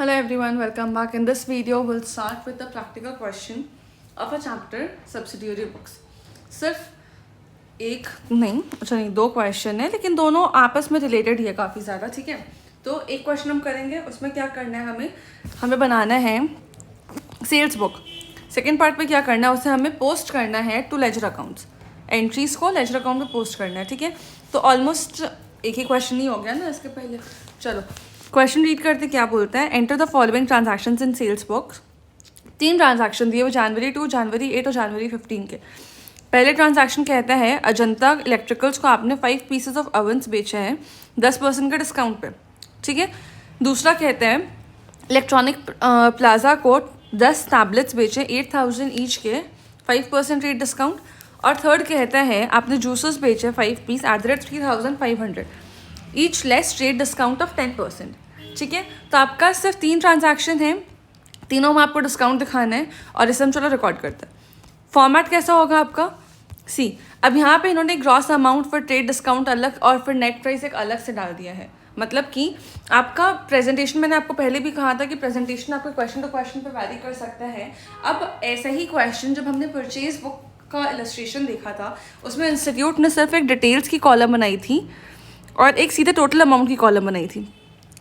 Hello everyone, welcome back. In this video, we'll start with the practical question of a chapter subsidiary books. सिर्फ एक नहीं, अच्छा नहीं, दो क्वेश्चन है लेकिन दोनों आपस में रिलेटेड ही है काफ़ी ज़्यादा, ठीक है। तो एक क्वेश्चन हम करेंगे, उसमें क्या करना है, हमें बनाना है सेल्स बुक। सेकेंड पार्ट में क्या करना है, उसे हमें पोस्ट करना है टू लेजर अकाउंट्स, एंट्रीज को लेजर अकाउंट में पोस्ट करना है, ठीक है। तो ऑलमोस्ट एक ही क्वेश्चन ही हो गया ना इसके पहले। चलो क्वेश्चन रीड करते क्या बोलता है। Enter the following transactions in sales books. 3 transaction दिए हुए जनवरी 2, जनवरी 8 और जनवरी 15 के। पहले ट्रांजैक्शन कहता है अजंता इलेक्ट्रिकल्स को आपने 5 पीसेस ऑफ ओवंस बेचे हैं 10% के डिस्काउंट पे, ठीक है। दूसरा कहता है इलेक्ट्रॉनिक प्लाजा को 10 टैबलेट्स बेचे 8000 ईच के 5% रेट डिस्काउंट। और थर्ड कहता है आपने जूसेस बेचे 5 piece at the rate 3500 each less rate discount of 10%, ठीक है। तो आपका सिर्फ 3 ट्रांजैक्शन है, तीनों में आपको डिस्काउंट दिखाना है और इसे हम चलो रिकॉर्ड करते हैं। फॉर्मेट कैसा होगा आपका, सी अब यहाँ पे इन्होंने gross amount for trade discount अलग और फिर नेट प्राइस एक अलग से डाल दिया है। मतलब कि आपका प्रेजेंटेशन, मैंने आपको पहले भी कहा था कि प्रेजेंटेशन आपका क्वेश्चन टू क्वेश्चन पे वैरी कर सकता है। अब ऐसा ही क्वेश्चन जब हमने परचेज बुक का इलस्ट्रेशन देखा था, उसमें इंस्टीट्यूट ने सिर्फ एक डिटेल्स की कॉलम बनाई थी और एक सीधे टोटल अमाउंट की कॉलम बनाई थी,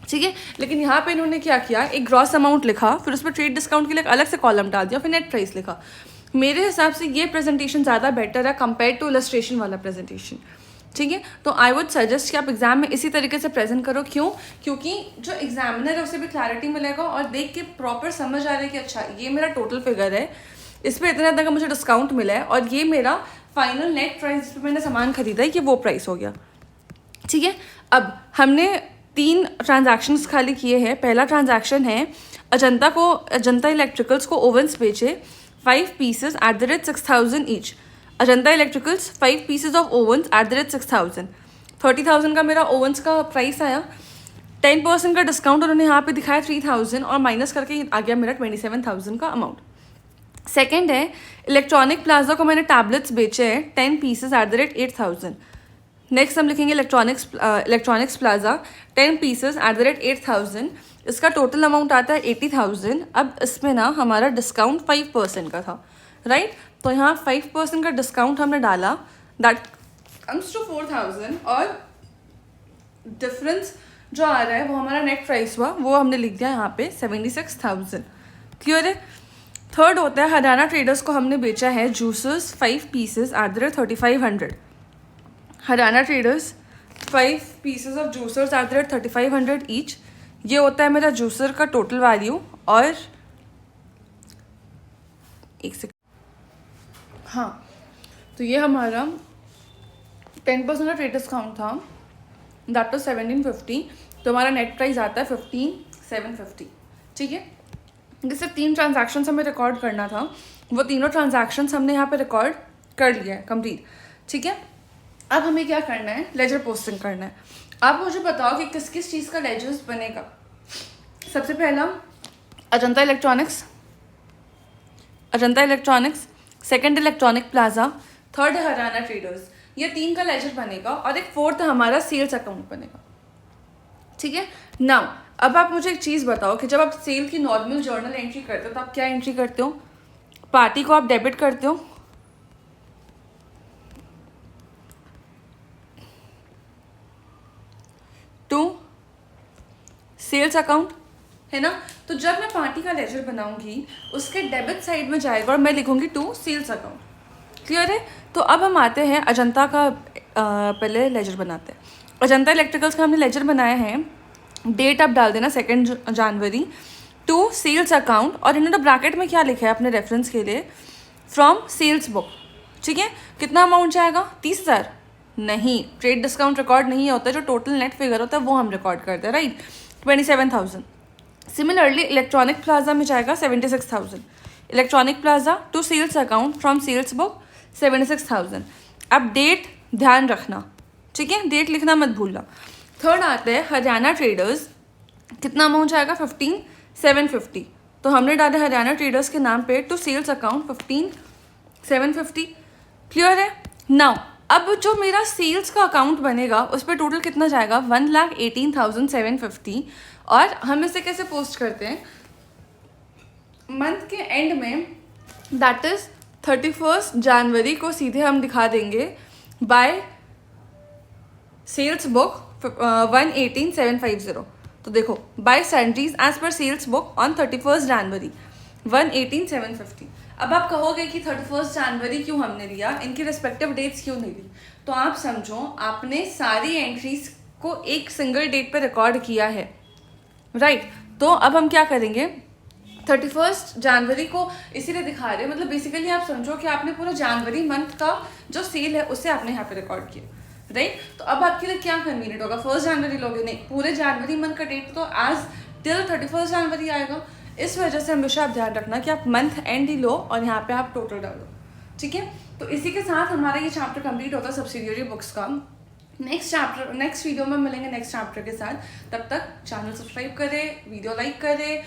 ठीक है। लेकिन यहाँ पे इन्होंने क्या किया, एक ग्रॉस अमाउंट लिखा, फिर उसमें ट्रेड डिस्काउंट के लिए एक अलग से कॉलम डाल दिया, फिर नेट प्राइस लिखा। मेरे हिसाब से ये प्रेजेंटेशन ज़्यादा बेटर है कंपेयर टू इलस्ट्रेशन वाला प्रेजेंटेशन, ठीक है। तो आई वुड सजेस्ट कि आप एग्जाम में इसी तरीके से प्रेजेंट करो। क्यों? क्योंकि जो एग्जामिनर है उसे भी क्लैरिटी मिलेगा और देख के प्रॉपर समझ आ रहा है कि अच्छा ये मेरा टोटल फिगर है, इस पर इतना तक का मुझे डिस्काउंट मिला है और ये मेरा फाइनल नेट प्राइस जिस पर मैंने सामान खरीदा है ये वो प्राइस हो गया, ठीक है। अब हमने 3 ट्रांजैक्शंस खाली किए हैं। पहला ट्रांजैक्शन है अजंता इलेक्ट्रिकल्स को ओवंस बेचे 5 pieces at the rate 6000 each. Ajanta electricals 5 pieces of ovens at the rate 6000, 30,000 का मेरा ओवंस का प्राइस आया। 10% का डिस्काउंट उन्होंने यहाँ पे दिखाया 3000 और माइनस करके आ गया मेरा 27,000 का अमाउंट। सेकेंड है इलेक्ट्रॉनिक प्लाजा को मैंने टैबलेट्स बेचे हैं 10 pieces at the rate 8000। Next हम लिखेंगे electronics plaza 10 pieces at the rate 8000, इसका टोटल अमाउंट आता है 80,000। अब इसमें ना हमारा डिस्काउंट 5% का था, राइट। तो यहाँ 5% का डिस्काउंट हमने डाला, दैट कम्स टू 4000 और डिफरेंस जो आ रहा है वो हमारा नेट प्राइस हुआ, वो हमने लिख दिया यहाँ पे 76,000। क्लियर है। थर्ड होता है हरियाणा ट्रेडर्स को हमने बेचा है juices 5 pieces at the rate 3500। Haryana traders 5 pieces of juicers eight the rate 3500 each, ये होता है मेरा जूसर का टोटल वैल्यू। और एक सेकेंड, हाँ, तो ये हमारा 10% का ट्रेड डिस्काउंट था, दैट वाज 1750। तो हमारा नेट प्राइस आता है 15,750, ठीक है। जैसे 3 ट्रांजैक्शंस हमें रिकॉर्ड करना था, वो तीनों ट्रांजैक्शंस हमने यहाँ पे रिकॉर्ड कर लिया है कंप्लीट, ठीक है। अब हमें क्या करना है, लेजर पोस्टिंग करना है। आप मुझे बताओ कि किस किस चीज़ का लेजर्स बनेगा। सबसे पहला Ajanta electronics, second electronic plaza, third है हरियाणा ट्रेडर्स। ये 3 का लेजर बनेगा और एक फोर्थ हमारा सेल्स अकाउंट बनेगा, ठीक है। नाउ अब आप मुझे एक चीज़ बताओ कि जब आप सेल की नॉर्मल जर्नल एंट्री करते हो तो आप क्या एंट्री करते हो? पार्टी को आप डेबिट करते हो, टू सेल्स अकाउंट, है ना। तो जब मैं पार्टी का लेजर बनाऊंगी उसके डेबिट साइड में जाएगा और मैं लिखूंगी टू सेल्स अकाउंट। क्लियर है। तो अब हम आते हैं अजंता का, पहले लेजर बनाते हैं। अजंता इलेक्ट्रिकल्स का हमने लेजर बनाया है, डेट आप डाल देना 2 जनवरी टू सेल्स अकाउंट। और इन्होंने ब्रैकेट में क्या लिखा है अपने रेफरेंस के लिए, फ्रॉम सेल्स बुक, ठीक है। कितना अमाउंट जाएगा? 30,000 नहीं, ट्रेड डिस्काउंट रिकॉर्ड नहीं होता, जो टोटल नेट फिगर होता है वो हम रिकॉर्ड करते हैं, राइट, 27,000। सिमिलरली इलेक्ट्रॉनिक प्लाजा में जाएगा 76,000। Electronic plaza to sales account from sales book 76,000। अब डेट ध्यान रखना, ठीक है, डेट लिखना मत भूलना। थर्ड आता है हरियाणा ट्रेडर्स, कितना अमाउंट जाएगा? 15,750। तो हमने डाले हरियाणा ट्रेडर्स के नाम पे टू सेल्स अकाउंट 15,750। क्लियर है। नाउ अब जो मेरा सेल्स का अकाउंट बनेगा उस पर टोटल कितना जाएगा, 1,18,750। और हम इसे कैसे पोस्ट करते हैं, मंथ के एंड में, दैट इज 31 जनवरी को सीधे हम दिखा देंगे बाय सेल्स बुक 118,750। तो देखो, by salaries as per sales book on 31 January 118,750। अब आप कहोगे कि 31 जनवरी क्यों हमने लिया, इनकी रिस्पेक्टिव डेट्स क्यों नहीं ली, तो आप समझो आपने सारी एंट्रीज को एक सिंगल डेट पे रिकॉर्ड किया है, राइट। तो अब हम क्या करेंगे, 31 जनवरी को इसीलिए दिखा रहे हैं, मतलब बेसिकली आप समझो कि आपने पूरा जनवरी मंथ का जो सेल है उसे आपने यहाँ पे रिकॉर्ड किया, राइट। तो अब आपके लिए क्या कन्वीनियंट होगा, 1 जनवरी लोगे, नहीं, पूरे जनवरी मंथ का डेट तो एज टिल 31 जनवरी आएगा। इस वजह से हमेशा आप ध्यान रखना कि आप मंथ एंड ही लो और यहाँ पे आप टोटल डालो, ठीक है। तो इसी के साथ हमारा ये चैप्टर कंप्लीट होता है सब्सिडियरी बुक्स का। नेक्स्ट वीडियो में मिलेंगे नेक्स्ट चैप्टर के साथ। तब तक चैनल सब्सक्राइब करें, वीडियो लाइक करें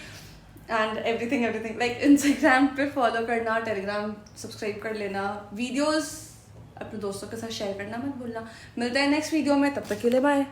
एंड एवरीथिंग लाइक इंस्टाग्राम पे फॉलो करना, टेलीग्राम सब्सक्राइब कर लेना, वीडियोस अपने दोस्तों के साथ शेयर करना मत भूलना। मिलते हैं नेक्स्ट वीडियो में, तब तक के लिए बाय।